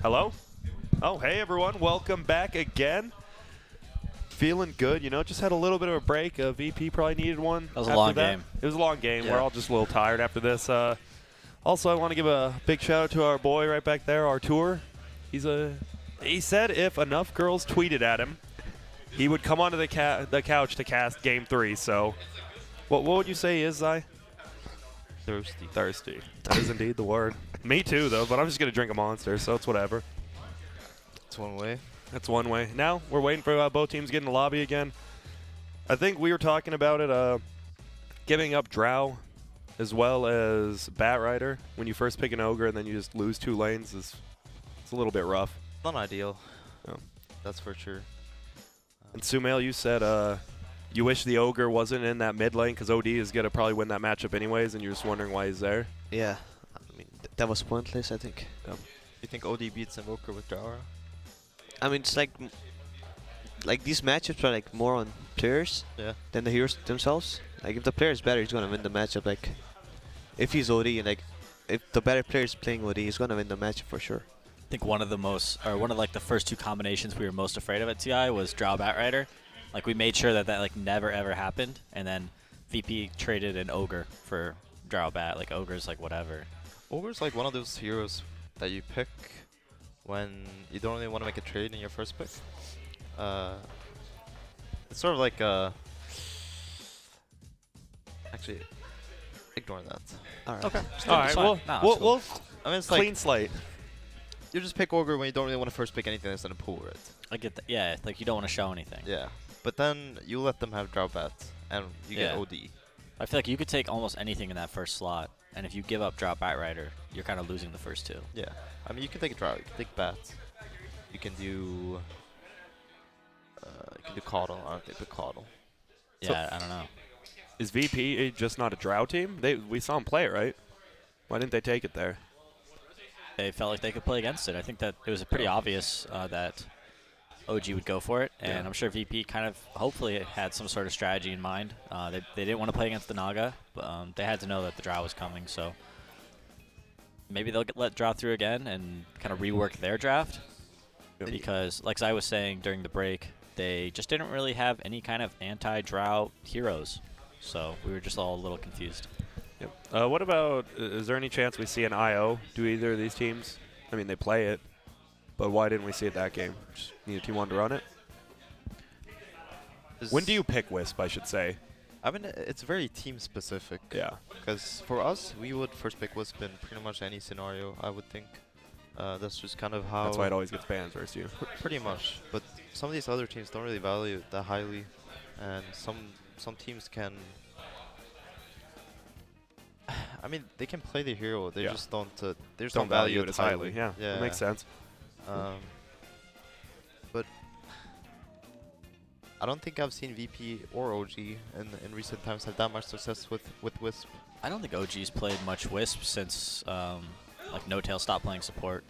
Hello? Oh, hey everyone. Welcome back again. Feeling good, you know, just had a little bit of a break. VP probably needed one. That was a long game. It was a long game. Yeah. We're all just a little tired after this. Also, I want to give a big shout out to our boy right back there, Artur. He said if enough girls tweeted at him, he would come onto the couch to cast Game 3. So, what would you say is, Zai? Thirsty. Thirsty. That is indeed the word. Me too, though, but I'm just going to drink a Monster, so it's whatever. That's one way. That's one way. Now, we're waiting for both teams to get in the lobby again. I think we were talking about it, giving up Drow as well as Bat Rider. When you first pick an Ogre and then you just lose 2 lanes, it's a little bit rough. Not ideal. Oh. That's for sure. And Sumail, you said you wish the Ogre wasn't in that mid lane because OD is going to probably win that matchup anyways, and you're just wondering why he's there. Yeah, I mean, that was pointless, I think. You think OD beats Invoker with Drow? I mean, it's like these matchups are like more on players than the heroes themselves. Like if the player is better, he's gonna win the matchup. Like if he's OD and like if the better player is playing OD, he's gonna win the matchup for sure. I think one of the first 2 combinations we were most afraid of at TI was Drow Bat Rider. Like we made sure that like never ever happened, and then VP traded an Ogre for Drow Bat. Like Ogre's like whatever. Ogre's like one of those heroes that you pick when you don't really want to make a trade in your first pick. It's sort of like actually, ignore that. All right. Okay. All right, we'll I mean, it's clean like slate. you just pick Ogre when you don't really want to first pick anything that's in a pool, right? I get that. Yeah, like you don't want to show anything. Yeah. But then you let them have Drow Bat, and you get OD. I feel like you could take almost anything in that first slot, and if you give up Drow Bat Rider, you're kind of losing the first 2. Yeah. I mean, you can take a Drow, you can take Bat, you can do Coddle. I don't think the Coddle. Yeah, I don't know. Is VP just not a Drow team? We saw him play it, right? Why didn't they take it there? They felt like they could play against it. I think that it was pretty obvious that OG would go for it, and I'm sure VP kind of hopefully had some sort of strategy in mind. They didn't want to play against the Naga, but they had to know that the Drow was coming, so maybe they'll let Drow through again and kind of rework their draft, because like I was saying during the break, they just didn't really have any kind of anti-Drow heroes, so we were just all a little confused. Yep. What about, is there any chance we see an IO do either of these teams? I mean, they play it, but why didn't we see it that game? Just need a team one to run it? When do you pick Wisp, I should say? I mean, it's very team specific. Yeah. Because for us, we would first pick Wisp in pretty much any scenario, I would think. That's just kind of how... That's why it always gets banned versus you. Pretty much. But some of these other teams don't really value it that highly. And some teams can... I mean, they can play the hero. They just don't. They just don't value it as highly. Yeah, that makes sense. But I don't think I've seen VP or OG in recent times have that much success with Wisp. I don't think OG's played much Wisp since like No Tail stopped playing support.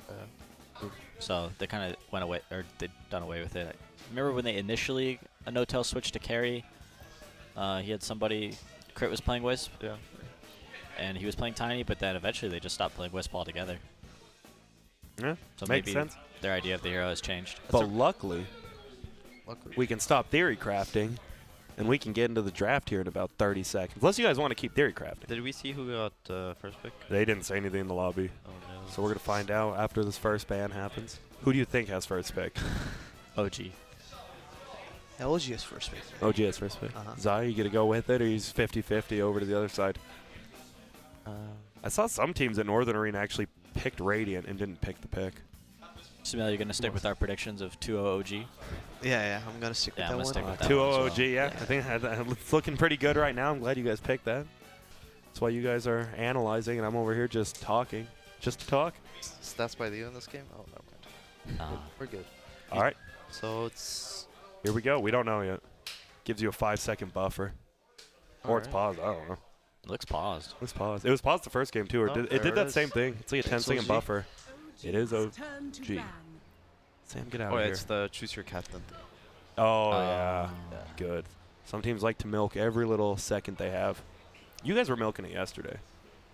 So they kind of went away, or they done away with it. Remember when they initially No Tail switched to carry? He had somebody, Crit was playing Wisp. Yeah. And he was playing Tiny, but then eventually they just stopped playing Wisp altogether. Yeah, so makes maybe sense. Their idea of the hero has changed. But luckily, we can stop theory crafting, and we can get into the draft here in about 30 seconds. Unless you guys want to keep theory crafting. Did we see who got first pick? They didn't say anything in the lobby. Oh, no. So we're going to find out after this first ban happens. Who do you think has first pick? OG. Yeah, OG is first pick. OG has first pick. Zai, you going to go with it, or he's 50-50 over to the other side? I saw some teams at Northern Arena actually picked Radiant and didn't pick the pick. Sumail, you're going to stick with our predictions of 2-0 OG? Yeah, I'm going to stick with that one. Stick with that 2-0 OG, yeah. I think it's looking pretty good right now. I'm glad you guys picked that. That's why you guys are analyzing, and I'm over here just talking. Just to talk. Stats by Leo in this game? Oh, never mind. We're good. All right. So it's... Here we go. We don't know yet. Gives you a 5-second buffer. Or it's paused. I don't know. It looks paused. It was paused. It was paused the first game, too. Or it did that same thing. It's like a 10-second buffer. It is OG. Sam, get out of here. Oh, it's the choose your captain thing. Oh, yeah. Good. Some teams like to milk every little second they have. You guys were milking it yesterday.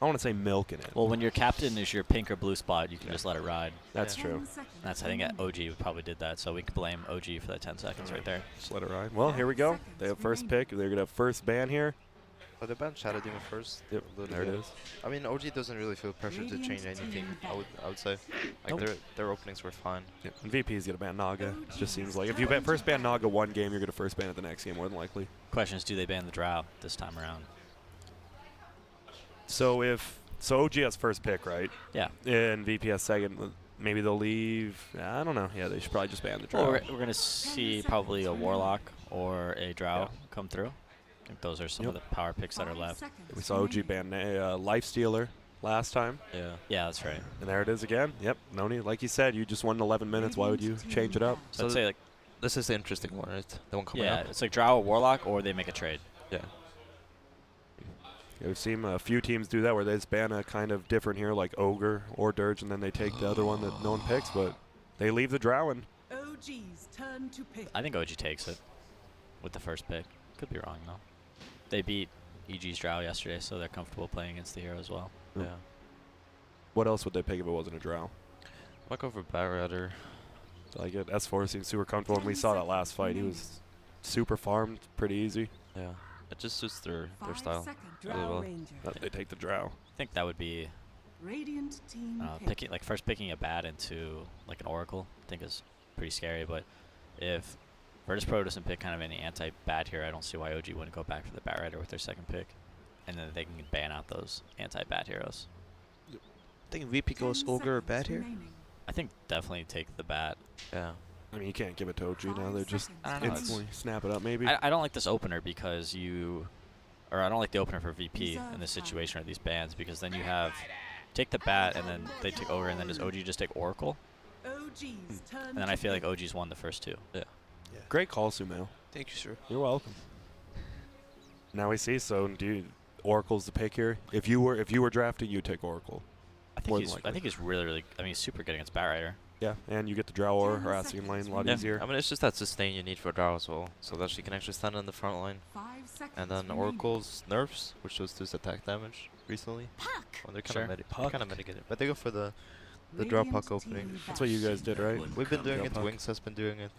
I want to say milking it. Well, when your captain is your pink or blue spot, you can just let it ride. That's true. That's I think OG probably did that, so we can blame OG for that 10 seconds right there. Just let it ride. Well, here we go. They have first pick. They're going to have first ban here. But they banned Shadow Demon first. Yep, there it is. I mean, OG doesn't really feel pressure to change anything. I would say, like their openings were fine. Yep. And VP is gonna ban Naga. It just seems like if you first ban Naga one game, you're gonna first ban it the next game more than likely. Question is, do they ban the Drow this time around? So OG has first pick, right? Yeah. And VP has second. Maybe they'll leave. I don't know. Yeah, they should probably just ban the Drow. Well, we're gonna see probably a Warlock or a Drow come through. I think those are some of the power picks that are left. We saw OG ban a Life Stealer last time. Yeah, that's right. And there it is again. Yep, no need. Like you said, you just won 11 minutes. Why would you change it up? So I'd say like this is the interesting one, right? The one coming up. Yeah, it's like Drow or Warlock, or they make a trade. Yeah. We've seen a few teams do that where they just ban a kind of different hero like Ogre or Dirge, and then they take the other one that no one picks, but they leave the Drow in. OG's turn to pick. I think OG takes it with the first pick. Could be wrong though. They beat EG's Drow yesterday, so they're comfortable playing against the hero as well. Yeah. What else would they pick if it wasn't a Drow? Might go for Batrider. Like it. S4 seems super comfortable, and we saw that last fight. He was super farmed, pretty easy. Yeah. It just suits their style really well. They take the Drow. I think that would be picking a bat into like an Oracle. I think is pretty scary. But if virtus.pro doesn't pick kind of any anti-bat here, I don't see why OG wouldn't go back for the Batrider with their second pick, and then they can ban out those anti-bat heroes. I think VP goes Ogre or Bat here. I think definitely take the bat. Yeah. I mean, you can't give it to OG now. They're just I don't know, instantly snap it up, maybe. I don't like this opener because I don't like the opener for VP in this situation or these bans, because then you have take the bat and then they take over, and then does OG just take Oracle? And then I feel like OG's won the first two. Yeah. Great call, Sumail. Thank you, sir. You're welcome. Now we see. So, Oracle's the pick here. If you were drafting, you'd take Oracle. I think he's really. I mean, he's super good against Batrider. Yeah, and you get the Drow or harassing lane a lot easier. I mean, it's just that sustain you need for Drow as well, so that she can actually stand in the front line. And then Oracle's nerfs, which was to attack damage recently. Well, they're kind of mitigated, but they go for the draw puck opening. That's what you guys did, right? We've been doing Draw it. puck. Wings has been doing it.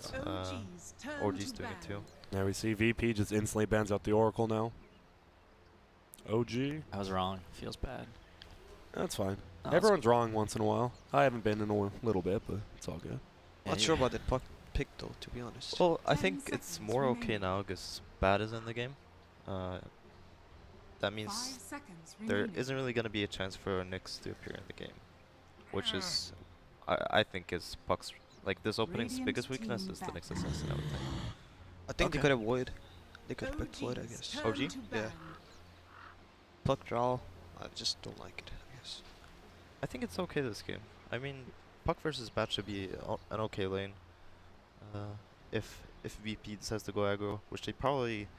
OG's doing it too. Now we see VP just instantly bans out the Oracle now. OG. I was wrong. Feels bad. That's fine. No, Everyone's wrong once in a while. I haven't been in a little bit, but it's all good. Not sure about that puck pick though, to be honest. Well, I think it's more okay now because Bat is in the game. That means there isn't really going to be a chance for Nyx to appear in the game, which is, I think, is Puck's like this opening's biggest weakness is the Nyx assassin. I would think. I think they could have Void. They could have picked Void, I guess. OG? Yeah. Puck draw. I just don't like it, I guess. I think it's okay this game. I mean, Puck versus Bat should be an okay lane. If VP decides to go aggro, which they probably.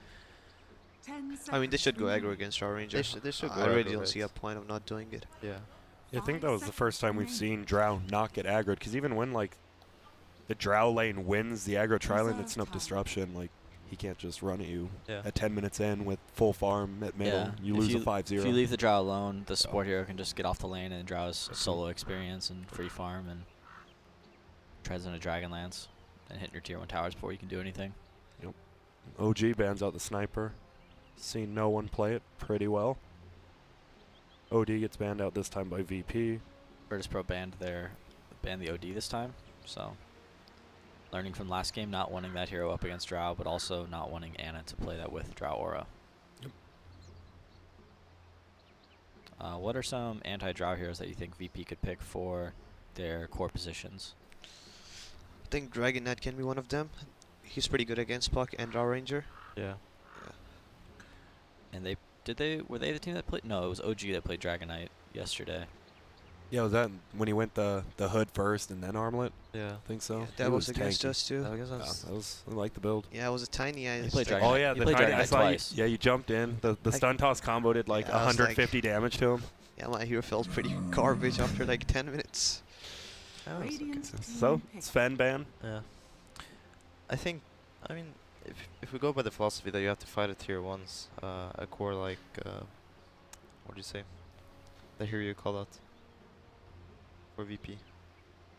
I mean, they should go aggro against our Ranger. They should go I really aggro, don't right? see a point of not doing it. Yeah. I think that was the first time we've seen Drow not get aggroed, because even when like the Drow lane wins the aggro tri-lane, it's enough disruption. Like he can't just run at you at 10 minutes in with full farm at middle. Yeah. You If lose a 5-0. If you leave the Drow alone, the support hero can just get off the lane, and Drow's solo experience and free farm and treads into Dragonlance and hit your tier 1 towers before you can do anything. Yep. OG bans out the sniper. Seen no one play it pretty well. OD gets banned out this time by VP. virtus.pro banned the OD this time, so learning from last game, not wanting that hero up against Drow, but also not wanting Anna to play that with Drow Aura. Yep. What are some anti-Drow heroes that you think VP could pick for their core positions? I think DragonKnight can be one of them. He's pretty good against Puck and Draw Ranger. Yeah. And were they the team that played? No, it was OG that played Dragonite yesterday. Yeah, was that when he went the hood first and then armlet? Yeah. I think so. Yeah, He that was against tanky. us too. I guess I like the build. Yeah, it was a tiny He played Dragonite. Oh yeah, He the played tiny, Dragonite I saw you, twice. yeah, you jumped in. The Like- stun toss combo did like Yeah, I was like- 150 damage to him. Yeah, my hero felt pretty garbage after like 10 minutes. So Sven ban. Yeah. I mean, if we go by the philosophy that you have to fight at tier 1s, a core like, what do you say? The hero you call out for VP.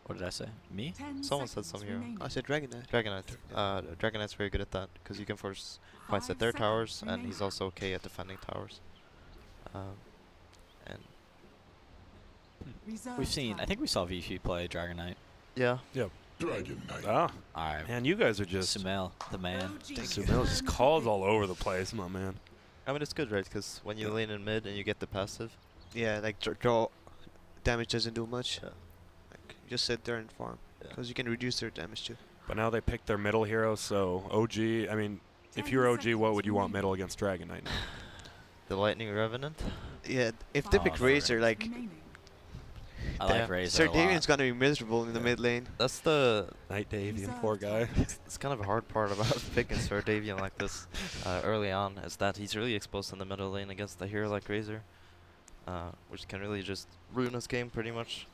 What did I say? Me? Someone said some hero. I said Dragon Knight. Dragon Knight. Dragon Knight's very good at that because you can force fights at their towers, and he's also okay at defending towers. And We've seen. I think we saw VP play Dragon Knight. yeah, Dragon Knight. Ah, All right. man, you guys are just Sumail, the man. Sumail just calls all over the place, my man. I mean it's good, right? Because when you lane in mid and you get the passive, Yeah, like draw damage doesn't do much. Yeah. Like, you just sit there and farm. Yeah. Because you can reduce their damage too. But now they picked their middle hero, so OG. I mean, if you're OG, what would you want middle against Dragon Knight now? the Lightning Revenant. Yeah, if they Oh, pick no. Razor, like, I like Yeah. Razor Sir a lot. Davian's gonna be miserable in the Yeah. mid lane. That's the Night Davian, poor guy. it's kind of a hard part about picking Sir Davian like this early on is that he's really exposed in the middle lane against a hero like Razor, which can really just ruin his game pretty much.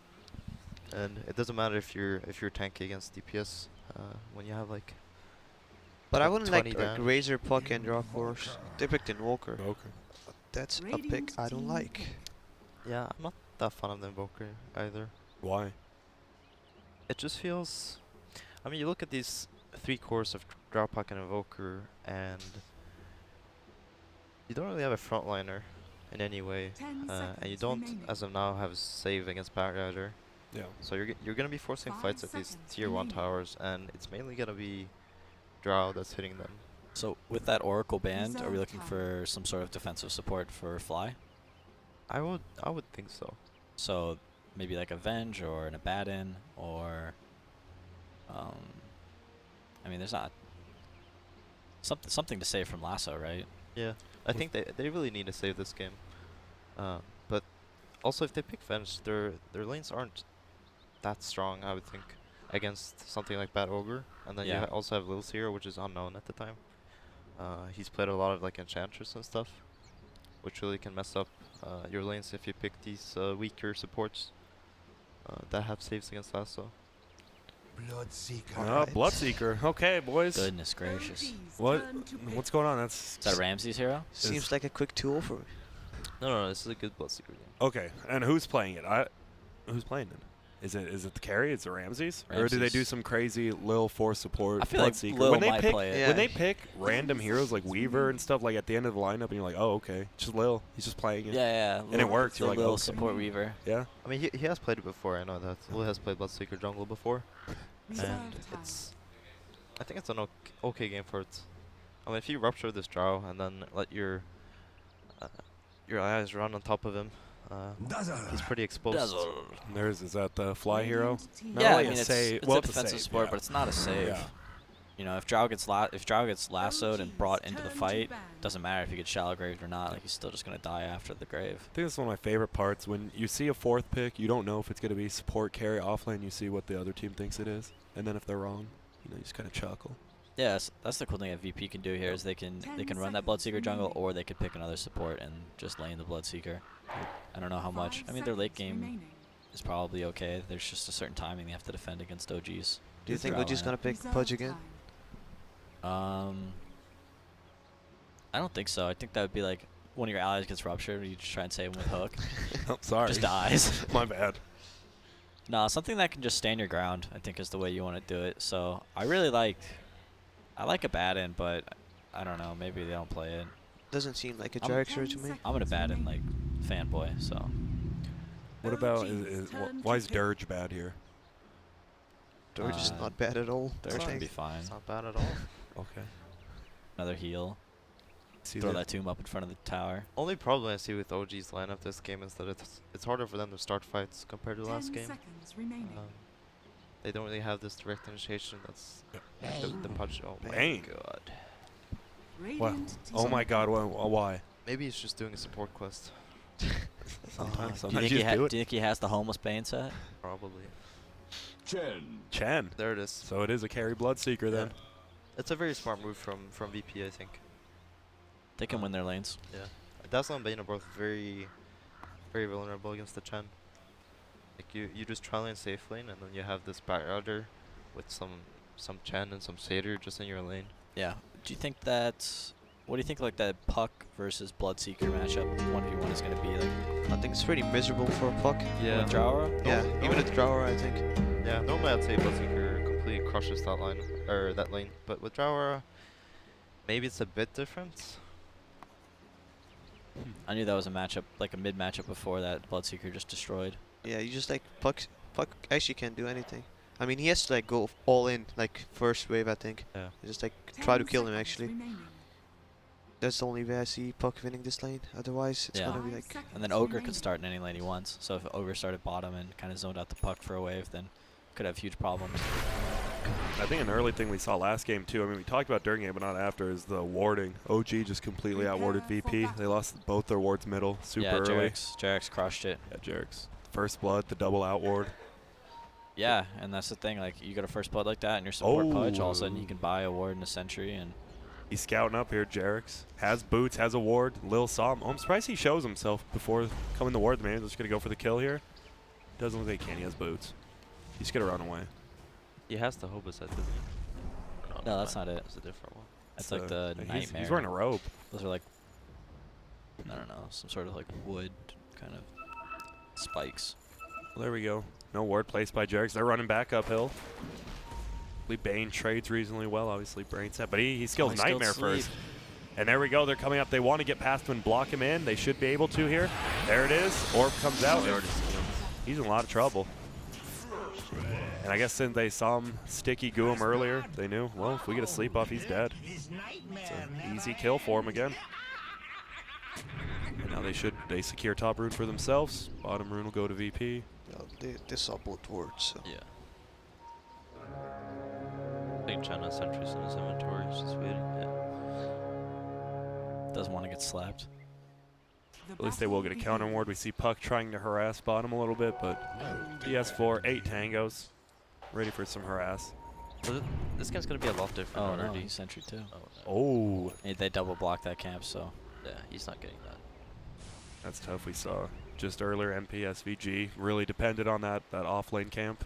And it doesn't matter if you're tanky against DPS when you have like. But I wouldn't like 20 damage. Razor, Puck, and Draw Force. They picked Invoker. Okay. That's a pick I don't like. Yeah, I'm not that fond of the Invoker either. Why? It just feels. I mean, you look at these 3 cores of Draw Puck and Invoker, and you don't really have a frontliner in any way, and you don't, as of now, have a save against Batrider. Yeah. So you're gonna be forcing fights at these tier 1 towers, and it's mainly gonna be Drow that's hitting them. So with that Oracle band, are we looking for some sort of defensive support for Fly? I would think so. So maybe like a Venge or an Abaddon or, I mean, there's not something to save from Lasso, right? Yeah, I think they really need to save this game. But also if they pick Venge, their lanes aren't that strong, I would think, against something like Bad Ogre. And then you Yeah. also have Lil's hero, which is unknown at the time. He's played a lot of like Enchantress and stuff, which really can mess up your lanes if you pick these weaker supports that have saves against Lasso. Bloodseeker. Bloodseeker. Okay, boys. Goodness gracious. What's going on? Is that Ramsey's hero? Seems like a quick tool for me. No, this is a good Bloodseeker game. Okay, and who's playing it? Who's playing it? Is it the carry? Is it Ramses? Or do they do Ramses. some crazy Lil Force support? I feel like Bloodseeker? Lil when they might pick play it. Yeah. when they pick random heroes like Weaver and stuff like at the end of the lineup, and you're like, oh okay, just Lil. He's just playing it. Yeah, And it works, The you're like, little okay. support Weaver. Yeah. I mean, he has played it before, I know that. Lil has played Bloodseeker jungle before. And I think it's an okay game for it. I mean, if you rupture this Drow and then let your eyes run on top of him, he's pretty exposed. Is that the Fly hero? Not Yeah, I really mean a it's save- a well, it's a defensive save, support, yeah. but it's not a save. Yeah. You know, if Drow gets lassoed and brought into the fight, doesn't matter if he gets shallow graved or not. Like he's still just gonna die after the grave. I think that's one of my favorite parts. When you see a 4th pick, you don't know if it's going to be support, carry, offlane. You see what the other team thinks it is, and then if they're wrong, you just kind of chuckle. Yeah, that's the cool thing that VP can do here is they can run that Bloodseeker jungle, or they could pick another support and just lane the Bloodseeker. I don't know how much. I mean, their late game is probably okay. There's just a certain timing they have to defend against OGs. Do you think Drow OG's lineup. gonna pick Pudge again? I don't think so. I think that would be like one of your allies gets ruptured, you just try and save him with hook. Oh, sorry. Just dies. My bad. No, something that can just stand your ground, I think is the way you want to do it. So I like Abaddon, but I don't know. Maybe they don't play it. Doesn't seem like a I'm- Jarek hero to me. I'm an Abaddon like fanboy, so What about why is Dirge bad here? Dirge is not bad at all. Dirge I should think. be fine. It's not bad at all. Okay. Another heal. See Throw that tomb up in front of the tower. Only problem I see with OG's lineup this game is that it's harder for them to start fights compared to last game. They don't really have this direct initiation that's the punch. Oh my Bang. god. What? Oh my God! Why? Maybe he's just doing a support quest. Sometimes Do you you think just do it. do you think he has the homeless Bane set? Probably. Chen. There it is. So it is a carry Bloodseeker then. It's a very smart move from VP, I think. They can win their lanes. Yeah. Dazzle and Bane are both very vulnerable against the Chen. Like you just try lane safe lane, and then you have this Batrider with some Chen and some Satyr just in your lane. Yeah. Do you think that What do you think like that Puck versus Bloodseeker matchup 1v1 is going to be like? I think it's pretty miserable for a Puck. Yeah. With Draura? Yeah, even with Drawer, I think. Yeah, normally I'd say Bloodseeker completely crushes that line, or that lane. But with Draura, maybe it's a bit different. I knew that was a matchup, like a mid matchup before that Bloodseeker just destroyed. Yeah, you just like Puck actually can't do anything. I mean, he has to like go all in, like first wave, I think. Yeah. Just like try to kill him actually. That's the only way I see Puck winning this lane. Otherwise, it's gonna be like. And then Ogre could start in any lane he wants. So if Ogre started bottom and kind of zoned out the Puck for a wave, then could have huge problems. I think an early thing we saw last game too, I mean we talked about during game but not after, is the warding. OG just completely outwarded VP. They lost both their wards middle super early. Jarex crushed it. Yeah, Jarex. First blood, the double outward. Yeah, and that's the thing, like you got a first blood like that and your support pudge, all of a sudden you can buy a ward and a sentry and he's scouting up here, Jarex. Has boots, has a ward. Lil saw him. Oh, I'm surprised he shows himself before coming to ward the man. He's just gonna go for the kill here. Doesn't look like he can, he has boots. He's gonna run away. He has the Hobus set, doesn't he? No, that's not it. That's a different one. That's like the Nightmare. He's wearing a robe. Those are like, I don't know, some sort of like wood kind of spikes. Well, there we go. No ward placed by Jarex. They're running back uphill. Bane trades reasonably well, obviously brain set, but he skills Nightmare first. And there we go. They're coming up. They want to get past him and block him in. They should be able to here. There it is. Orb comes out. He's in a lot of trouble. And I guess since they saw him sticky goo him earlier, they knew, well, if we get a sleep off, he's dead. It's an easy kill for him again. And now they secure top rune for themselves. Bottom rune will go to VP. They saw both wards. So. Yeah. I think Chen has sentries in his inventory. He's just waiting. Yeah. Doesn't want to get slapped. At least they will get a counter ward. We see Puck trying to harass bottom a little bit, but DS4, 8 tangos. Ready for some harass. So this game's going to be a lot different. Oh, no, already. he's sentry too. Oh. They double block that camp, so. Yeah, he's not getting that. That's tough. We saw just earlier MP SVG really depended on that off lane camp.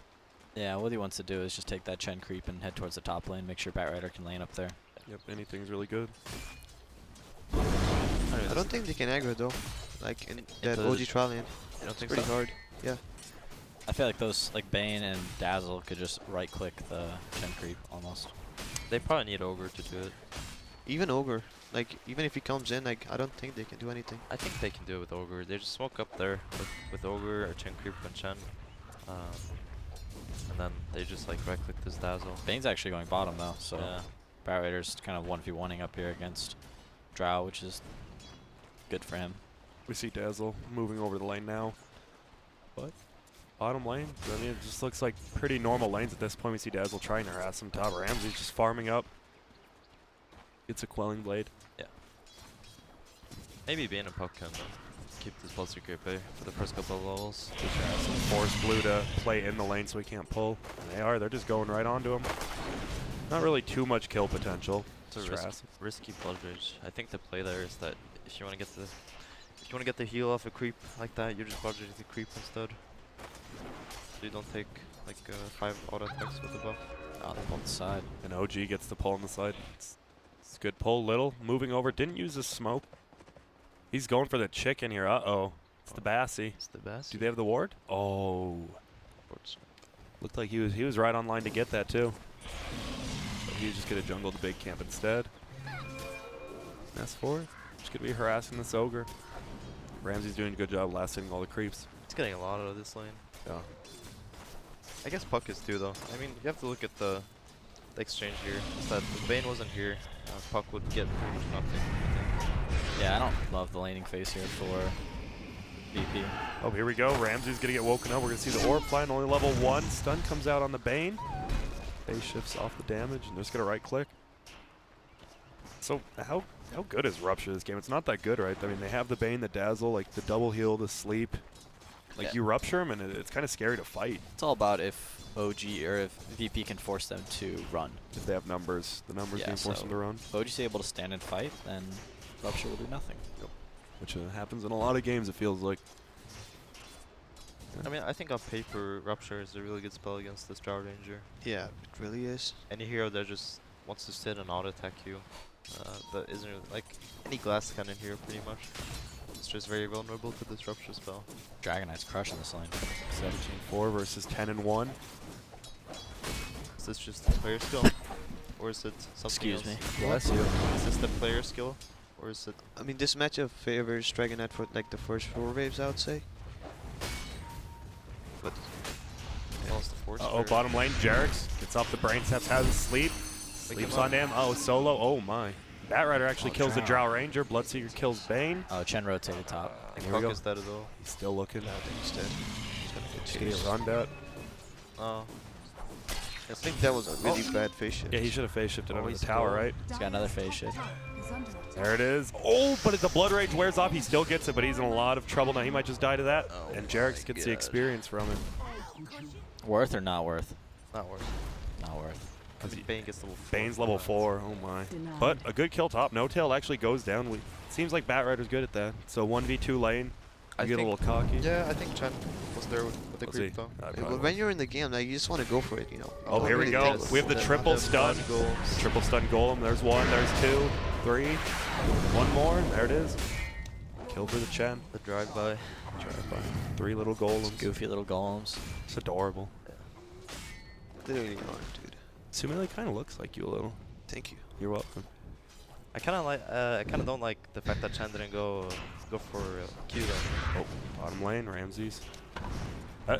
Yeah, what he wants to do is just take that Chen creep and head towards the top lane, make sure Batrider can lane up there. Yep, anything's really good. I don't think they can aggro though. Like in that OG trial lane. I don't think Pretty so. hard. Yeah. I feel like those, like Bane and Dazzle could just right click the Chen creep almost. They probably need Ogre to do it. Even Ogre. Like, even if he comes in, like, I don't think they can do anything. I think they can do it with Ogre. They just smoke up there with Ogre or Chen Creep and Chen. And then they just like right click this Dazzle. Bane's actually going bottom though, so Yeah. Batrider's kind of 1v1ing up here against Drow, which is good for him. We see Dazzle moving over the lane now. But bottom lane, I mean, it just looks like pretty normal lanes at this point. We see Dazzle trying to harass him top. Ramsey's just farming up. Gets a Quelling Blade. Yeah. Maybe Bane and Puck can keep this Bloodseeker at bay for the first couple of levels. Force Blue to play in the lane so he can't pull. And they're just going right onto him. Not really too much kill potential. It's a risky Blood Rage. I think the play there is that if you want to get the heal off a creep like that, you just Blood Rage the creep instead. So you don't take like 5 auto attacks with the buff. Oh, they pulled the side. And OG gets the pull on the side. It's a good pull. Little moving over. Didn't use the smoke. He's going for the chicken here. Uh-oh. It's the Bassie. It's the best. Do they have the ward? Oh. Looked like he was right on line to get that too. But he was just going to jungle the big camp instead. S4. Just going to be harassing this Ogre. Ramsey's doing a good job last hitting all the creeps. He's getting a lot out of this lane. Yeah. I guess Puck is too though. I mean, you have to look at the exchange here. Is that if Bane wasn't here, Puck would get pretty much nothing, I think. Yeah, I don't love the laning phase here for VP. Oh, here we go. Ramsey's going to get woken up. We're going to see the orb flying, only level 1. Stun comes out on the Bane. Bane shifts off the damage, and they're just going to right click. So how good is Rupture this game? It's not that good, right? I mean, they have the Bane, the Dazzle, like the double heal, the sleep. Like, you Rupture them, and it's kind of scary to fight. It's all about if OG or if VP can force them to run. If they have numbers, the numbers can force them to run. If OG's able to stand and fight, then Rupture will do nothing. Yep. Which happens in a lot of games, it feels like. I mean, I think on paper, Rupture is a really good spell against this Drow Ranger. Yeah, it really is. Any hero that just wants to sit and auto attack you. But isn't really, like any glass cannon here pretty much. It's just very vulnerable to disruption spell. Dragon Knight's crushing this lane. 17-4 versus 10-1. Is this just the player skill? Or is it something Excuse else? me. Bless you. Is this the player skill? Or is it... I mean, this matchup favors Dragon Knight for like the first 4 waves, I would say. But Well, it's the force Uh-oh, player. bottom lane, Jarex gets off the brain steps, has a sleep. Sleeps him on him. Oh, solo. Oh my. Batrider actually kills the Drow Ranger. Bloodseeker kills Bane. Oh, Chen rotated top. I think Here we Puck go. is dead as well. He's still looking. I think he's dead. He's gonna get Should he chased. run that? Oh. I think that was a really bad face shift. Yeah, he should have phase shifted Oh, under the he's tower, cool. right? He's got another phase shift. There it is. Oh, but as the Blood Rage wears off, he still gets it, but he's in a lot of trouble now. He might just die to that. Oh And Jarex my gets the God. experience from it. Worth or not worth? Not worth. Not worth. Because Bane gets level 4. Bane's level 4. Oh my. But a good kill top. No tail actually goes down. Seems like Batrider's good at that. So 1v2 lane. You I get a think- little cocky. Yeah, I think Chen was there with the Let's creep see. though. I Yeah, probably but when you're in the game, like, you just want to go for it, you know. You Oh, don't here we really go. think- We have the triple stun. Golems. Triple stun golem. There's 1, there's 2, 3. 1 more. There it is. Kill for the Chen. The drive-by. Drive by. 3 little golems. Goofy little golems. It's adorable. They really are, dude. Sumail kind of looks like you a little. Thank you. You're welcome. I kind of don't like the fact that Chen didn't go for Q though. Oh, bottom lane, Ramses.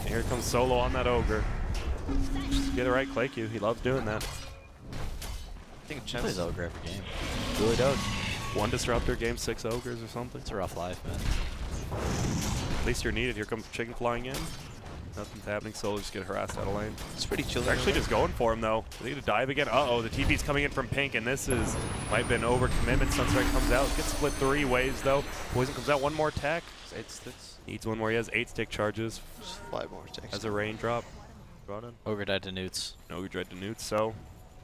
Here comes solo on that ogre. Just get it right, Clay Q. He loves doing that. I think Plays Chen's ogre every game. Really does. 1 disruptor, game 6 ogres or something. It's a rough life, man. At least you're needed. Here comes chicken flying in. Nothing's happening. Solo just get harassed out of lane. It's pretty chill. They're actually just going for him though. They need to dive again. Uh-oh, the TP's coming in from pink, and this is might have been overcommitment. Sunstrike comes out. Gets split 3 ways though. Poison comes out. 1 more attack. 8 sticks. Needs 1 more. He has 8 stick charges. Just 5 more attacks. As a raindrop. Running. Ogre died to Newts. No dread to newt, so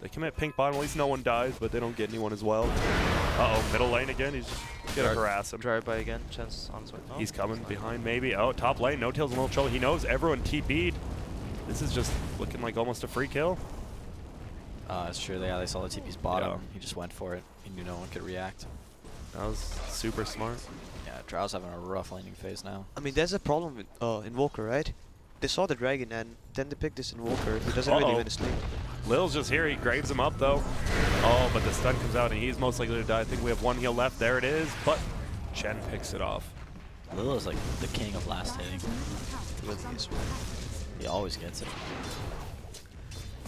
they commit pink bottom. At least no one dies, but they don't get anyone as well. Uh-oh, middle lane again. He's just gonna harass him. Drive-by again. Chen's on his way. Oh, He's coming fine. behind maybe. Oh, top lane. No tail's in a little trouble. He knows everyone TP'd. This is just looking like almost a free kill. It's true. They saw the TP's bottom. Yeah. He just went for it. He knew no one could react. That was super smart. Yeah, Drow's having a rough laning phase now. I mean, there's a problem with Invoker, right? They saw the dragon and then they picked this Invoker who doesn't really win his lane. Lil's just here. He graves him up though. Oh, but the stun comes out and he's most likely to die. I think we have 1 heal left. There it is. But Chen picks it off. Lil is like the king of last hitting. He really is. He always gets it.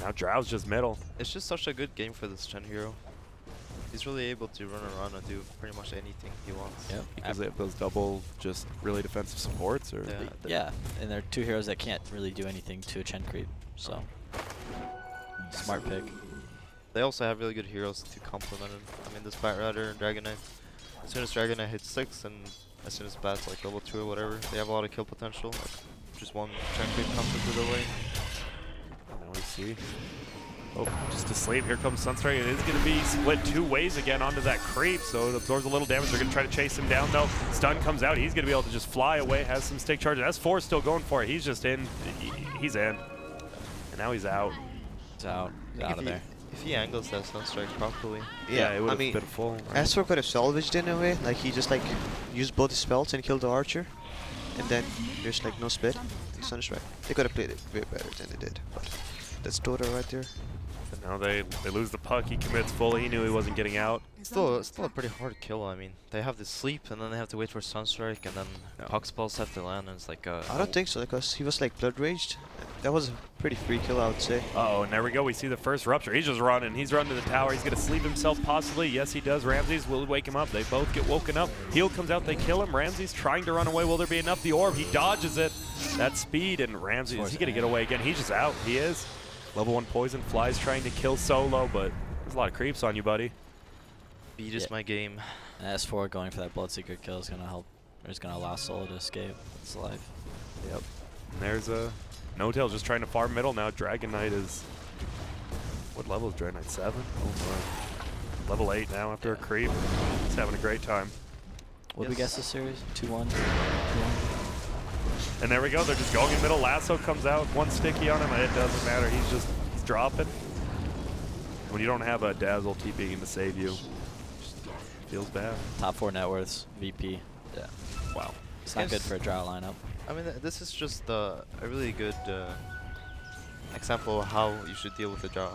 Now Drow's just middle. It's just such a good game for this Chen hero. He's really able to run around and do pretty much anything he wants. Yep. Because they have those double, just really defensive supports, or Yeah. Yeah, and they're 2 heroes that can't really do anything to a Chen creep. So, smart pick. They also have really good heroes to complement him. I mean, this Batrider and Dragon Knight. As soon as Dragon Knight hits 6 and as soon as Bat's like level 2 or whatever, they have a lot of kill potential. Like, just 1 Chen creep comes into the lane. now we see. Oh, just asleep. Here comes Sunstrike. It is going to be split 2 ways again onto that creep, so it absorbs a little damage. They're going to try to chase him down, though. Stun comes out. He's going to be able to just fly away, has some stick charges. S4 still going for it. He's just in. He's in. And now he's out. He's out. He's out of there. If he angles that Sunstrike properly. Yeah, it would I have mean, been full. Right? S4 could have salvaged in a way. Like, he just, like, used both his spells and killed the archer. And then there's, like, no split. Sunstrike. They could have played it way better than they did. But that's Dota right there. And now they lose the puck. He commits fully. He knew he wasn't getting out. Still a pretty hard kill. I mean, they have the sleep and then they have to wait for Sunstrike and then puck spells have to land and it's like I don't think so, because he was, like, blood raged. That was a pretty free kill, I would say. Uh-oh, and there we go. We see the first rupture. He's just running. He's running to the tower. He's going to sleep himself possibly. Yes, he does. Ramses will wake him up. They both get woken up. Heal comes out. They kill him. Ramses trying to run away. Will there be enough? The orb. He dodges it. That speed, and Ramses, is he going to get away again? He's just out. He is. Level 1 poison. Flies trying to kill Solo, but there's a lot of creeps on you, buddy. beat is my game. And S4 going for that Bloodseeker kill is going to help. Or is going to allow Solo to escape. It's life. Yep. And there's a No-Tail just trying to farm middle now. Dragon Knight is... What level is Dragon Knight? 7? Oh my. Level 8 now after a creep. He's having a great time. What did we guess this series? 2-1? And there we go. They're just going in middle. Lasso comes out. 1 sticky on him. It doesn't matter. He's dropping. when you don't have a Dazzle TPing to save you, feels bad. Top 4 net worths, VP. Yeah. Wow. It's not good for a draw lineup. I mean, this is just a really good example of how you should deal with the draw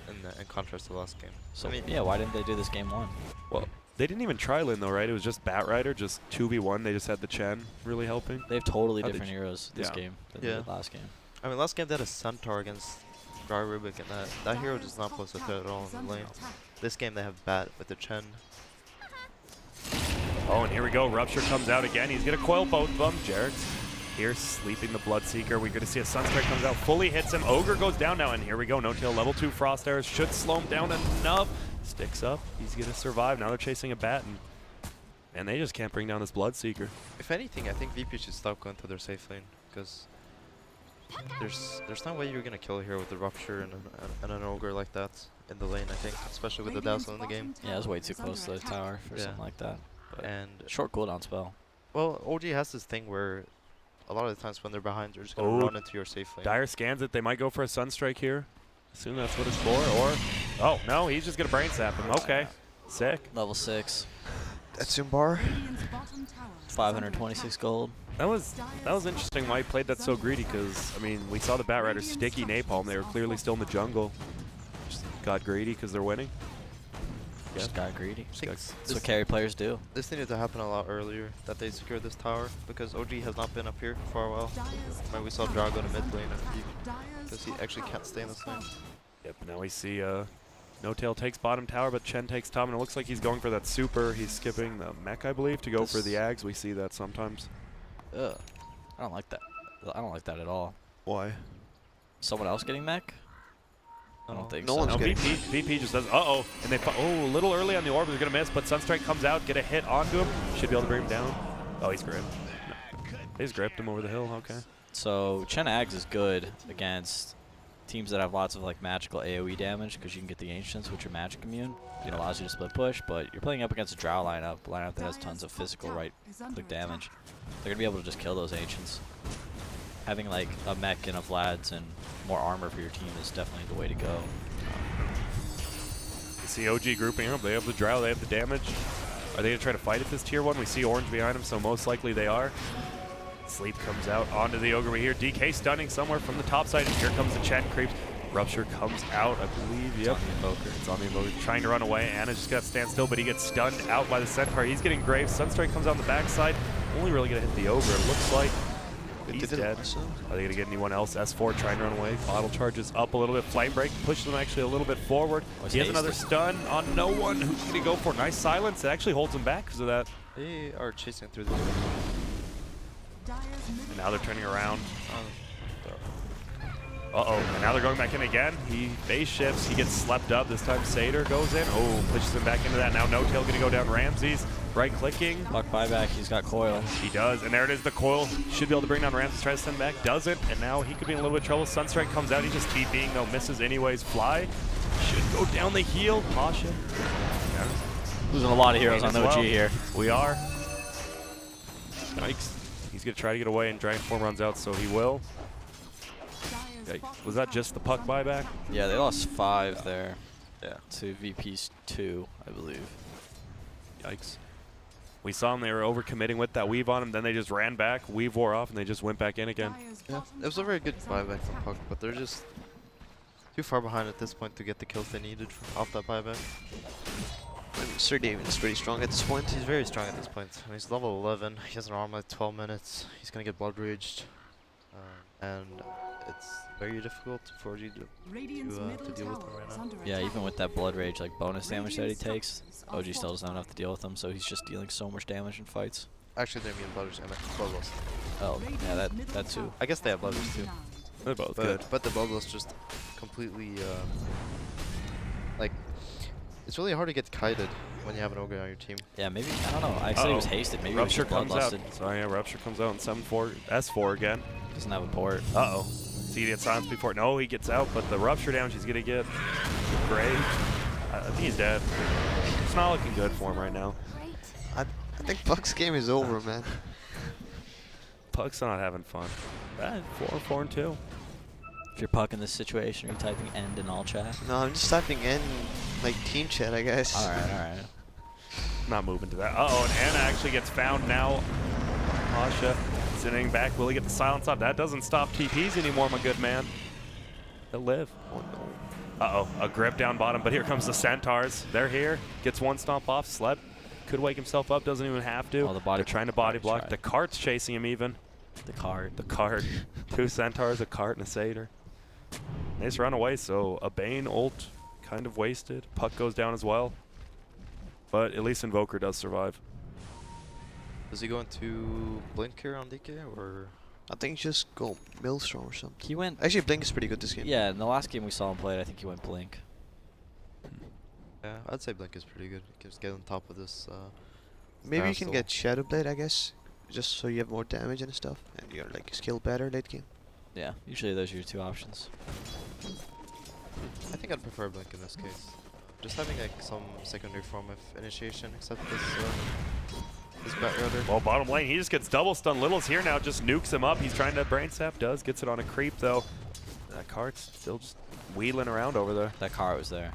in contrast to the last game. So, I mean, yeah, why didn't they do this game 1? Well, they didn't even try Lin though, right? It was just Batrider, just 2v1. They just had the Chen really helping. They have totally How'd they different heroes this game than they did last game. I mean, last game they had a Centaur against Dry Rubik, and that hero does not pose a threat at all in the lane. This game they have Bat with the Chen. Oh, and here we go. Rupture comes out again. He's going to coil both of them. Jarek's here sleeping the Bloodseeker. We're going to see a Sunstrike comes out, fully hits him. Ogre goes down now, and here we go. No tail, level 2 Frost Arrows should slow him down enough. Sticks up. He's going to survive. Now they're chasing a Bat, and they just can't bring down this Bloodseeker. If anything, I think VP should stop going to their safe lane, because there's no way you're going to kill a hero with a Rupture and an Ogre like that in the lane, I think, especially with the Dazzle in the game. Yeah, it was way too close to the tower for something like that. But And short cooldown spell. well, OG has this thing where a lot of the times when they're behind, they're just going to run into your safe lane. Dire scans it. They might go for a Sunstrike here. Assume that's what it's for. Or, oh, no, he's just going to Brain Sap him. Okay, sick. Level 6. That's Zumbar. 526 gold. That was interesting why he played that so greedy, because, I mean, we saw the Batrider sticky napalm. They were clearly still in the jungle. Just got greedy because they're winning. Just got greedy. I think That's what carry players do. this needed to happen a lot earlier, that they secured this tower, because OG has not been up here for a while. When we saw Drago in mid lane, because he actually can't stay in this lane. Yep, now we see No Tail takes bottom tower, but Chen takes top, and it looks like he's going for that super. He's skipping the mech, I believe, to go for the Ags. We see that sometimes. Ugh. I don't like that. I don't like that at all. Why? Someone else getting mech? I don't think No so. one's No, getting VP just does, uh-oh. And they, a little early on the orb, they're going to miss, but Sunstrike comes out, get a hit onto him. Should be able to bring him down. Oh, he's gripped. No. They just gripped him over the hill, okay. So Chen Ags is good against teams that have lots of like magical AoE damage, because you can get the Ancients, which are magic immune. It allows you to split push, but you're playing up against a Drow lineup that has tons of physical right-click damage. They're going to be able to just kill those Ancients. Having like a mech and a Vlad's and more armor for your team is definitely the way to go. You see OG grouping up. They have the Drow, they have the damage. Are they going to try to fight at this tier 1? We see orange behind him, so most likely they are. Sleep comes out onto the Ogre. We hear DK stunning somewhere from the top side, and here comes the Chen creep. Rupture comes out, I believe. Yep. It's on the Invoker. Trying to run away. Anna just got to stand still, but he gets stunned out by the Centaur. He's getting Grave. Sunstrike comes out the backside. Only really going to hit the Ogre. It looks like he's dead. Are they going to get anyone else? S4 trying to run away. Bottle charges up a little bit. Flame Break pushes them actually a little bit forward. He has another stun on no one. Who's going to go for? Nice silence. It actually holds him back because of that. They are chasing through the And now they're turning around. Uh-oh, and now they're going back in again. He base shifts, he gets slept up. This time Satyr goes in. Oh, pushes him back into that. Now No Tail gonna go down Ramses. Right clicking. Buck buyback, he's got coil. He does, and there it is, the coil. Should be able to bring down Ramses, tries to send back, doesn't, and now he could be in a little bit of trouble. Sunstrike comes out, he's just TPing, though, misses anyways. Fly should go down the heel. Pasha. Yeah. Losing a lot of heroes on OG here. We are. Yikes. He's gonna try to get away, and Dragon Form runs out, so he will. Was that just the puck buyback? Yeah, they lost 5 there. Yeah, to VP's 2, I believe. Yikes. We saw them, they were overcommitting with that weave on him, then they just ran back, weave wore off, and they just went back in again. Yeah, it was a very good buyback from Puck, but they're just too far behind at this point to get the kills they needed off that buyback. I mean, Sir David is pretty strong at this point. He's very strong at this point. And he's level 11, he has an armor at 12 minutes, he's gonna get blood raged. And it's very difficult for you to deal with him right now. Yeah, even with that blood rage, like bonus damage that he takes, OG still doesn't have enough to deal with him, so he's just dealing so much damage in fights. Actually, they're immune blood rage and bloodlust. Oh, yeah, that too. I guess they have blood rage too. They're both good. But the bloodlust just completely, like, it's really hard to get kited when you have an ogre on your team. Yeah, maybe, I don't know. I said he was hasted. Maybe Rupture he was comes out. bloodlusted. Sorry, yeah, Rupture comes out in 7-4, S4 again. Doesn't have a port. Uh-oh. See, he gets silenced before. No, he gets out, but the Rupture damage he's going to get. Great. I think he's dead. It's not looking good for him right now. I think Puck's game is over, man. Puck's not having fun. 4-4-2. If you're Puck in this situation, are you typing end in all chat? No, I'm just typing in like team chat, I guess. All right. Not moving to that. Uh-oh, and Anna actually gets found now. Pasha sitting back. Will he get the silence up? That doesn't stop TPs anymore, my good man. He'll live. Oh no. Uh-oh, a grip down bottom, but here comes the Centaurs. They're here. Gets one stomp off. Sled could wake himself up, doesn't even have to. Oh, the body. They're trying to body block. Tried. The cart's chasing him even. The card. The cart. 2 Centaurs, a cart, and a Satyr. They just run away, so a Bane ult kind of wasted. Puck goes down as well. But at least Invoker does survive. Does he go into Blink here on DK or? I think just go Maelstrom or something. He went. Actually, Blink is pretty good this game. Yeah, in the last game we saw him play, I think he went Blink. Yeah, I'd say Blink is pretty good. You can just get on top of this. Maybe you can Starstall. get Shadow Blade, I guess, just so you have more damage and stuff, and you're like skill better late game. Yeah, usually those are your 2 options. I think I'd prefer Blink in this case. Just having like some secondary form of initiation, except this Batraider. Well, bottom lane, he just gets double stun. Little's here now, just nukes him up. He's trying to brain sap, gets it on a creep though. That cart's still just wheeling around over there. That car was there.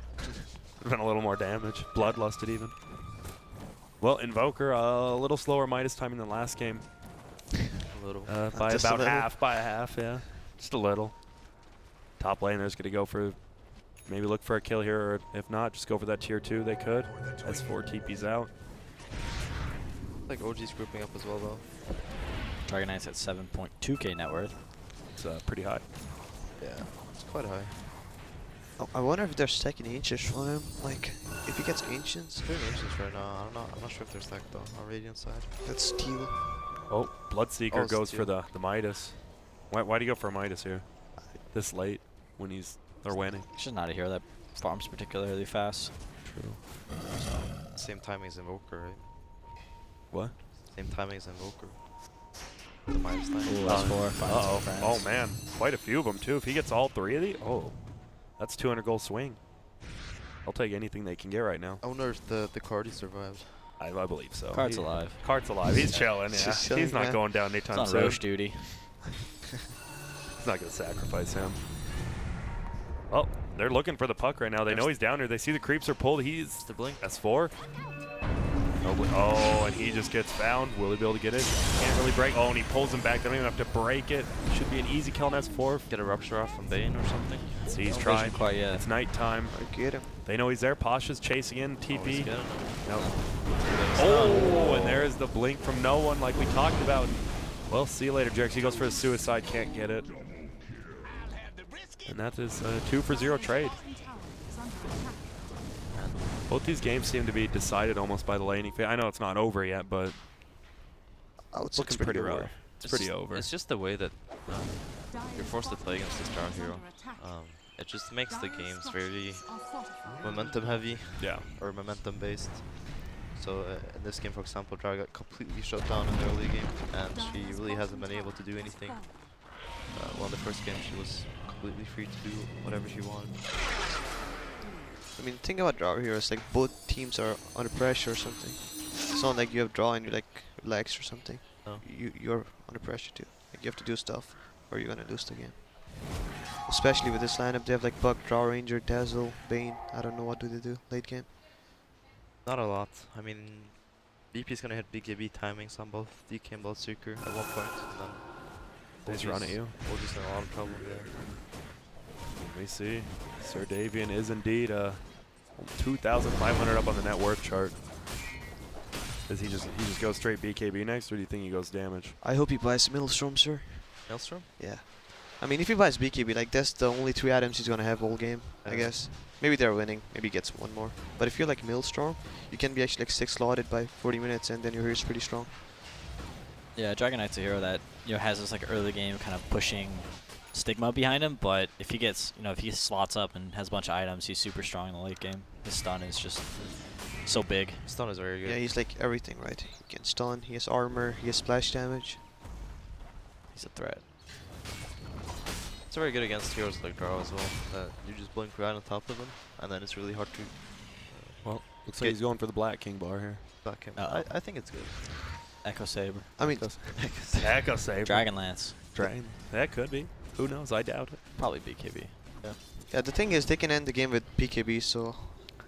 Been a little more damage. Bloodlusted even. Well, Invoker, a little slower Midas timing than last game. A little. By Just a about little. half, yeah. Just a little. Top laner's gonna go for, maybe look for a kill here, or if not, just go for that tier 2, they could. As 4 TP's out. Like OG's grouping up as well though. Dragon Knight's at 7.2k net worth. It's pretty high. Yeah, it's quite high. Oh, I wonder if they're stacking Ancients for him. Like, if he gets Ancients, It's doing Ancients right now. I'm not sure if they're stacked though on Radiant side. that's steal. Oh, Bloodseeker Oh, goes for steal. the Midas. Why do you go for a Midas here? This late when they're winning. He's just not a hero that farms particularly fast. True. Same timing as Invoker, right? What? Same timing as Invoker. The minus line. Ooh, that's 4. Finds some friends. Oh man, quite a few of them too. If he gets all 3 of these, that's 200 goal swing. I'll take anything they can get right now. I wonder if the Cardi survived. I believe so. Card's alive. Cart's alive. He's chilling. Yeah, Just chilling, he's not man. going down He's anytime on soon. Roche duty. He's not gonna sacrifice him. Oh, they're looking for the Puck right now. They know he's down here. They see the creeps are pulled. He's The Blink. S4. Oh, and he just gets found. Will he be able to get it? Can't really break. Oh, and he pulls him back. They don't even have to break it. Should be an easy kill on S4. Get a Rupture off from Bane or something. See, he's No trying. vision quite yet. It's nighttime. I get him. They know he's there. Pasha's chasing in. Oh, he's TP. getting him. No. Oh, and there's the blink from no one like we talked about. Well, see you later, Jerks. He goes for the suicide. Can't get it. And that is a 2-for-0 trade. Both these games seem to be decided almost by the laning phase. I know it's not over yet, but I would it's say looking it's pretty over. rough. It's pretty over. It's just the way that you're forced to play against the star hero. It just makes the games very momentum heavy Yeah. or momentum based. So in this game, for example, Dra got completely shut down in the early game, and she really hasn't been able to do anything. Well, in the first game, she was completely free to do whatever she wanted. I mean, the thing about draw here is like both teams are under pressure or something. It's not like you have draw and you like relax or something. No. You're under pressure too. Like you have to do stuff or you're gonna lose the game. Especially with this lineup, they have like Bug, Draw Ranger, Dazzle, Bane. I don't know what do they do late game. Not a lot. I mean, BP's gonna hit BKB timings on both DK and Bloodseeker at one point, and then They just run at you. We'll just have a lot of trouble there. We see Sir Davian is indeed 2,500 up on the net worth chart. Does he just go straight BKB next, or do you think he goes damage? I hope he buys Maelstrom, sir. Maelstrom? Yeah. I mean, if he buys BKB, like that's the only 3 items he's gonna have all game, I Yeah. guess. Maybe they're winning. Maybe he gets one more. But if you're like Maelstrom, you can be actually like 6 slotted by 40 minutes, and then your hero's pretty strong. Yeah, Dragon Knight's a hero that has this like early game kind of pushing stigma behind him, but if he gets if he slots up and has a bunch of items, he's super strong in the late game. His stun is just so big. Stun is very good. Yeah, he's like everything, right? He can stun, he has armor, he has splash damage. He's a threat. It's very good against heroes like Draw as well, that you just blink right on top of them, and then it's really hard to Well, looks like he's going for the Black King bar here. back him. Uh-oh. I think it's good. Echo Saber. I mean, Echo Saber. Dragon Lance. Dragon. That could be. Who knows? I doubt it. Probably BKB. Yeah. Yeah, the thing is, they can end the game with PKB, so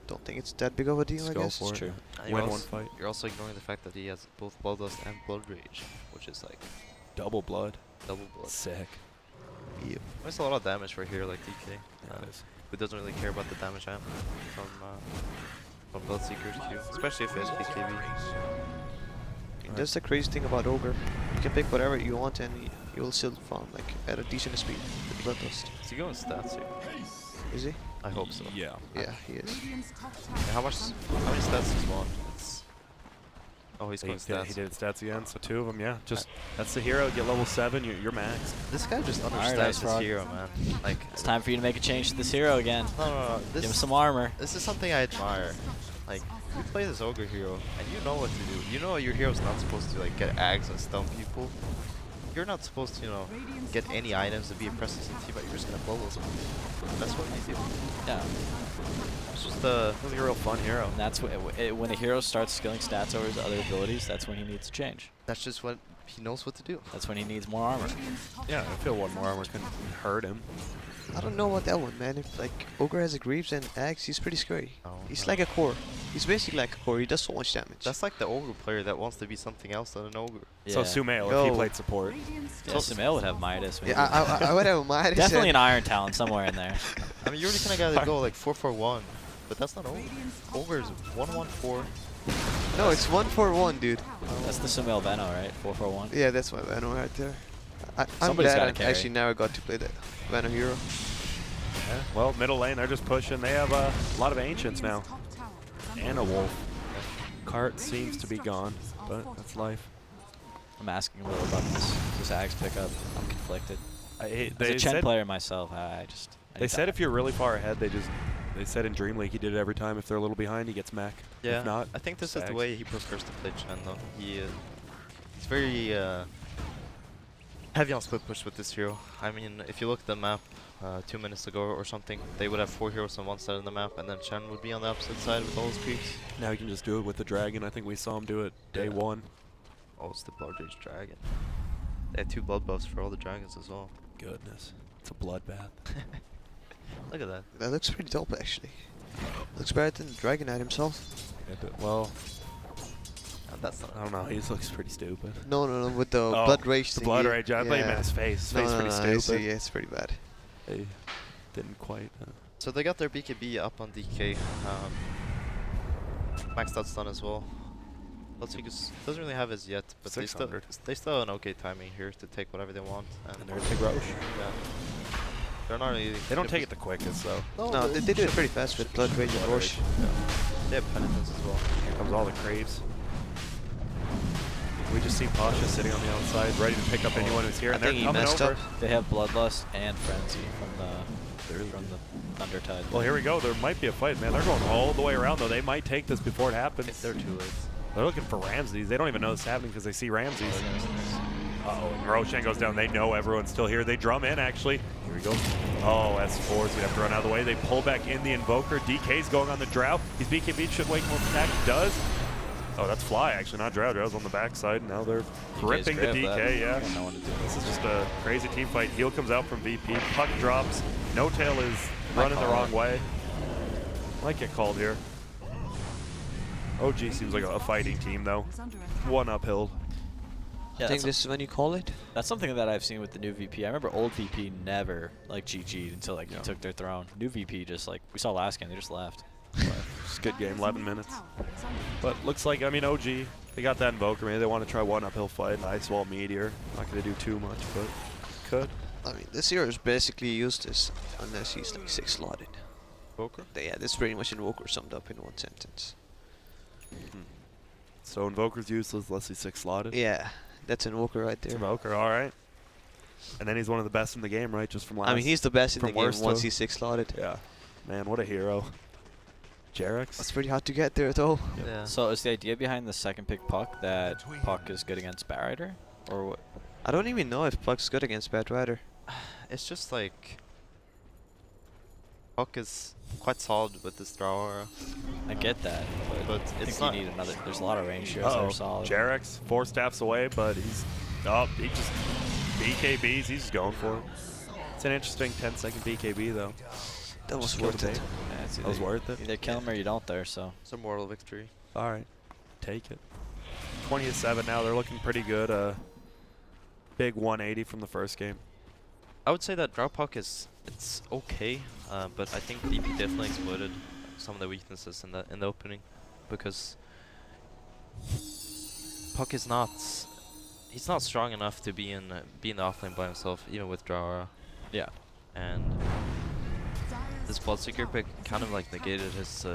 don't think it's that big of a deal, Let's I go guess. for it. True. And Win you're one also- fight. You're also ignoring the fact that he has both Bloodlust and Blood Rage, which is like Double blood. double blood. Sick. Yep. That's a lot of damage for a hero like DK. Yeah, it is. Who doesn't really care about the damage amp from Bloodseeker's Q, especially if it's BKB. That's the crazy thing about Ogre. You can pick whatever you want and you will still farm like at a decent speed with Bloodlust. Is he going stats here? Is he? I hope so. Yeah. Yeah, he is. Radiant's top And how many stats does he want? It's he's He going did, stats. he did stats again, so 2 of them, yeah. Just that's the hero. Get level 7, you're maxed. This guy just Alright, understands Ice his Frog. hero, man. Like It's time for you to make a change to this hero again. no. Give him some armor. This is something I admire. Like, you play this ogre hero, and you know what to do. You know your hero's not supposed to like get ags and stun people. You're not supposed to, get any items to be a presence in team, but you're just gonna blow those up. That's what you do. Yeah. It's just a Really a real fun hero. And that's when a hero starts skilling stats over his other abilities, that's when he needs to change. that's just what he knows what to do. That's when he needs more armor. Yeah, I feel one more armor can hurt him. I don't know about that one, man. If like Ogre has a Greaves and Axe, he's pretty scary. Oh, He's no. like a core. He's basically like a core. He does so much damage. That's like the ogre player that wants to be something else than an ogre. So Yeah. Sumail, if Yo. he played support. Yeah, Sumail would have Midas. Maybe. yeah, I would have a Midas. Definitely an and- Iron Talon somewhere in there. I mean, you're really kind of gotta go like 4-4-1, but that's not ogre. Ogre's 1-1-4. No, it's 1-4-1, dude. That's the Sumail Veno, right? 441. Yeah, that's my Vano right there. I'm Somebody's glad gotta I carry. actually never got to play that Vano hero. Yeah. Well, middle lane, they're just pushing. They have a lot of ancients now. And a wolf. Cart seems to be gone, but that's life. I'm asking a little about this Axe pickup. I'm conflicted. As As a Chen player myself, I They said if you're really far ahead, they said in Dream League he did it every time. If they're a little behind, he gets mech. Yeah, If not, I think this is Sags. the way he prefers to play Chen, though. He's very heavy on split push with this hero. I mean, if you look at the map 2 minutes ago or something, they would have 4 heroes on one side of the map, and then Chen would be on the opposite side with all his creeps. now he can just do it with the dragon. I think we saw him do it day Yeah. 1. Oh, it's the Blood Rage Dragon. They had 2 blood buffs for all the dragons as well. Goodness, it's a bloodbath. Look at that. That looks pretty dope, actually. Looks better than the Dragon Knight himself. Well, And that's not. I don't know. He just looks pretty stupid. No, with the Blood Rage The thingy. blood rage. I thought you meant Yeah. his face. His No, face no, pretty no, I stupid. see, yeah, it's pretty bad. They didn't quite. So they got their BKB up on DK. Maxed out stun as well. Bloodseekers doesn't really have his yet, but they still 600. have an okay timing here to take whatever they want. And they're take Roche. Yeah. They're not really. They don't take it the quickest, though. No, they do it pretty fast with Blood Rage and Blood Roche. Rage. Yeah. They have penitence as well. Here comes all the craves. We just see Pasha sitting on the outside, ready to pick up anyone who's here, I and they're think he coming messed over. up. They have Bloodlust and Frenzy from the Undertide. Well, here we go. There might be a fight, man. They're going all the way around, though. They might take this before it happens. They're too late. They're looking for Ramses. They don't even know this is happening because they see Ramses. Uh-oh, and Roshan goes down. They know everyone's still here. They drum in, actually. Here we go. Oh, S4's going to have to run out of the way. They pull back in the Invoker. DK's going on the Drow. He's BKB. Should wait more attack. Does. Oh, that's Fly, actually, not Drow. Drow's on the backside. Now they're ripping the DK, yeah. No one to do This is just a crazy team fight. Heal comes out from VP. Puck drops. No Tail is running the wrong way. Might get called here. OG seems like a fighting team, though. One uphill. Yeah, I think that's, this is when you call it. that's something that I've seen with the new VP. I remember old VP never GG'd until he took their throne. New VP just we saw last game, they just left. Just good game, 11 minutes. But looks like, I mean, OG, they got that Invoker. Maybe they want to try one uphill fight. Ice Wall Meteor. Not going to do too much, but could. I mean, this hero is basically useless unless he's like 6-slotted. Invoker? Yeah, that's pretty much Invoker summed up in one sentence. So Invoker's useless unless he's 6-slotted. Yeah, that's Invoker right It's there. Invoker, all right. And then he's one of the best in the game, right? Just from last. I mean, he's the best in from the game worst once to- he's 6-slotted. Yeah. Man, what a hero. Jarex. That's pretty hard to get there, though. Yeah. So is the idea behind the second pick Puck that Puck is good against Batrider? Or what? I don't even know if Puck's good against Batrider. It's just like Puck is quite solid with this draw aura. I get that, But I it's think not. you need another. There's a lot of range heroes that are solid. Jarex, 4 staffs away, but he's he just BKBs. He's just going for it. It's an interesting 10-second BKB though. That was Kill worth the it. bait. Yeah, it's That was worth it. Either kill him or you don't there, so. It's a moral victory. All right, take it. 20-7 now. They're looking pretty good. Big 180 from the first game. I would say that draw puck it's okay, but I think VP definitely exploited some of the weaknesses in the opening, because puck is not he's not strong enough to be in the offlane by himself, even with draw. Yeah. And this Bloodseeker pick kind of like negated his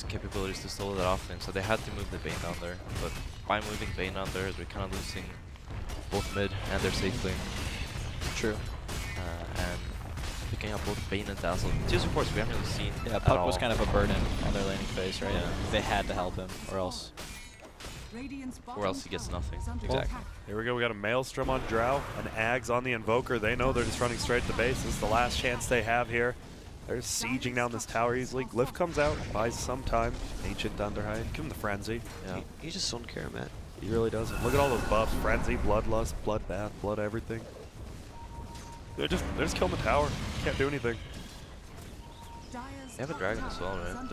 capabilities to solo that offlane, so they had to move the Bane down there. But by moving Bane down there, we're kind of losing both mid and their safe lane. True. And picking up both Bane and Dazzle. Two supports we haven't really seen. Yeah, Puck was kind of a burden on their laning phase, right? Yeah. They had to help him, or else. Or else he gets nothing. Exactly. Here we go. We got a Maelstrom on Drow, an Ags on the Invoker. They know they're just running straight to the base. This is the last chance they have here. They're sieging down this tower easily. Glyph comes out, buys some time. Ancient Dunderhide. Give him the Frenzy. Yeah. He just don't care, man. He really doesn't. Look at all those buffs. Frenzy, Bloodlust, Bloodbath, Blood everything. They're just killing the tower. Can't do anything. They have a dragon as well, right?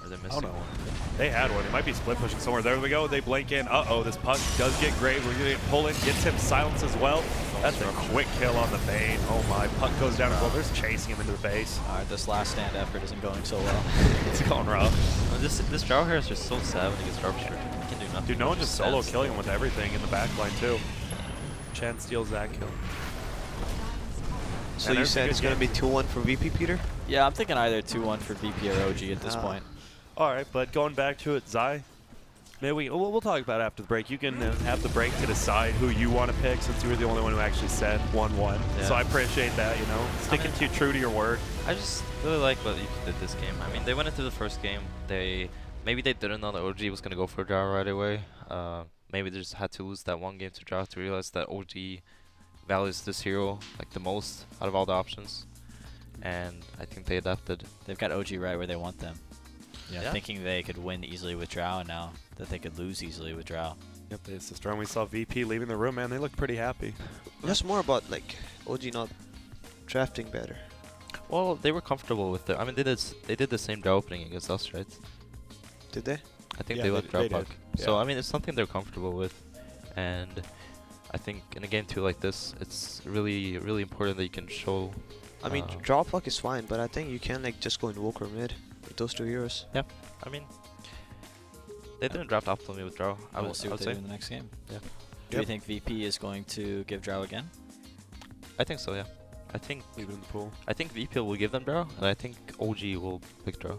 Or they're I missing don't know. one. They had one. It might be split pushing somewhere. There we go. They blink in. Uh-oh, this puck does get great. We're going to pull in. Gets him silence as well. That's a quick kill on the Bane. Oh my. Puck goes down as well. They're just chasing him into the base. Alright, this last stand effort isn't going so well. It's going rough. This draw here is just so sad when he gets ruptured. He can do nothing. Dude, no one just solo stands. killing him with everything in the back line too. Chen steals that kill. So And you there's a said good it's gonna be game. 2-1 for VP, Peter? Yeah, I'm thinking either 2-1 for VP or OG at this Ah. point. All right, but going back to it, Zai. Maybe we'll talk about it after the break. You can have the break to decide who you want to pick, since you were the only one who actually said 1-1. Yeah. So I appreciate that. You know, sticking to true to your word. I just really like what you did this game. I mean, they went into the first game. Maybe they didn't know that OG was gonna go for draw right away. Maybe they just had to lose that one game to draw to realize that OG values this hero like the most out of all the options. And I think they adapted. They've got OG right where they want them. You know, Yeah. thinking they could win easily with Drow, and now that they could lose easily with Drow. Yep, they assist. And we saw VP leaving the room, man. They looked pretty happy. Just more about like OG not drafting better. Well, they were comfortable with it. I mean, they did the same draw opening against us, right? Did they? I think Yeah, they went draw they puck. did. So Yeah. I mean, it's something they're comfortable with, and I think in a game 2 like this, it's really important that you can show. I mean, draw puck is fine, but I think you can like just go Invoker mid with those two heroes. Yeah, I mean, they didn't draft optimally with draw. I We'll would see what they say. do in the next game. Yeah. Do you think VP is going to give Drow again? I think so. Yeah, I think Leave it in the pool. VP will give them draw, and I think OG will pick draw.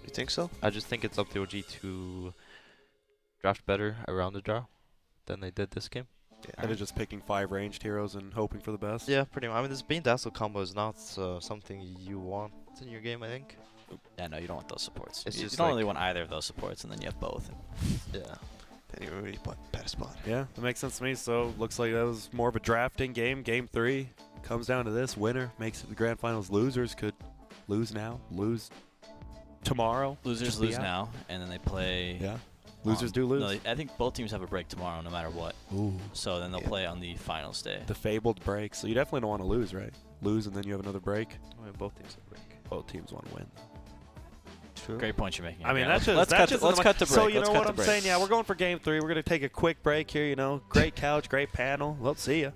You think so? I just think it's up to OG to draft better around the draw than they did this game. Yeah. Instead of just picking 5 ranged heroes and hoping for the best. Yeah, pretty much. I mean, this Bane Dazzle combo is not something you want in your game, I think. Yeah, no, you don't want those supports. It's You just don't like- really want either of those supports, and then you have both. Yeah. Then you're really bad spot. Yeah, that makes sense to me. So looks like that was more of a drafting game. Game 3 comes down to this. Winner makes it to the grand finals. Losers could lose now, lose tomorrow. Losers just be lose out. now, and then they play. Yeah. Losers do lose. No, I think both teams have a break tomorrow, no matter what. Ooh. So then they'll Yeah. play on the finals day. The fabled break. So you definitely don't want to lose, right? Lose and then you have another break. I mean, both teams are break. Both teams want to win. True. Great point you're making. I mean, Yeah, that's just let's that's cut. just Let's cut to break. So you Let's know cut what to I'm break. saying? Yeah, we're going for game 3. We're gonna take a quick break here. You know, great couch, great panel. Let's see ya.